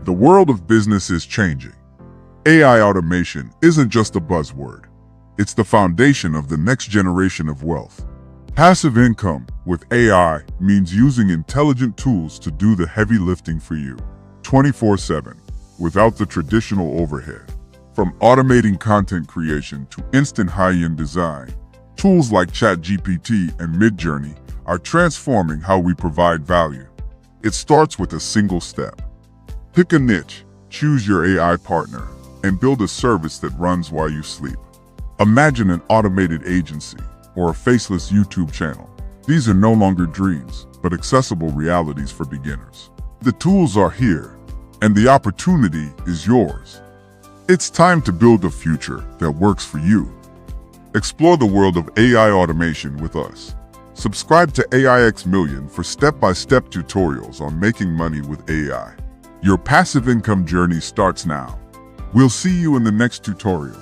The world of business is changing. AI automation isn't just a buzzword. It's the foundation of the next generation of wealth. Passive income with AI means using intelligent tools to do the heavy lifting for you, 24/7, without the traditional overhead. From automating content creation to instant high-end design, tools like ChatGPT and Midjourney are transforming how we provide value. It starts with a single step. Pick a niche, choose your AI partner, and build a service that runs while you sleep. Imagine an automated agency or a faceless YouTube channel. These are no longer dreams, but accessible realities for beginners. The tools are here, and the opportunity is yours. It's time to build a future that works for you. Explore the world of AI automation with us. Subscribe to AIXillion for step-by-step tutorials on making money with AI. Your passive income journey starts now. We'll see you in the next tutorial.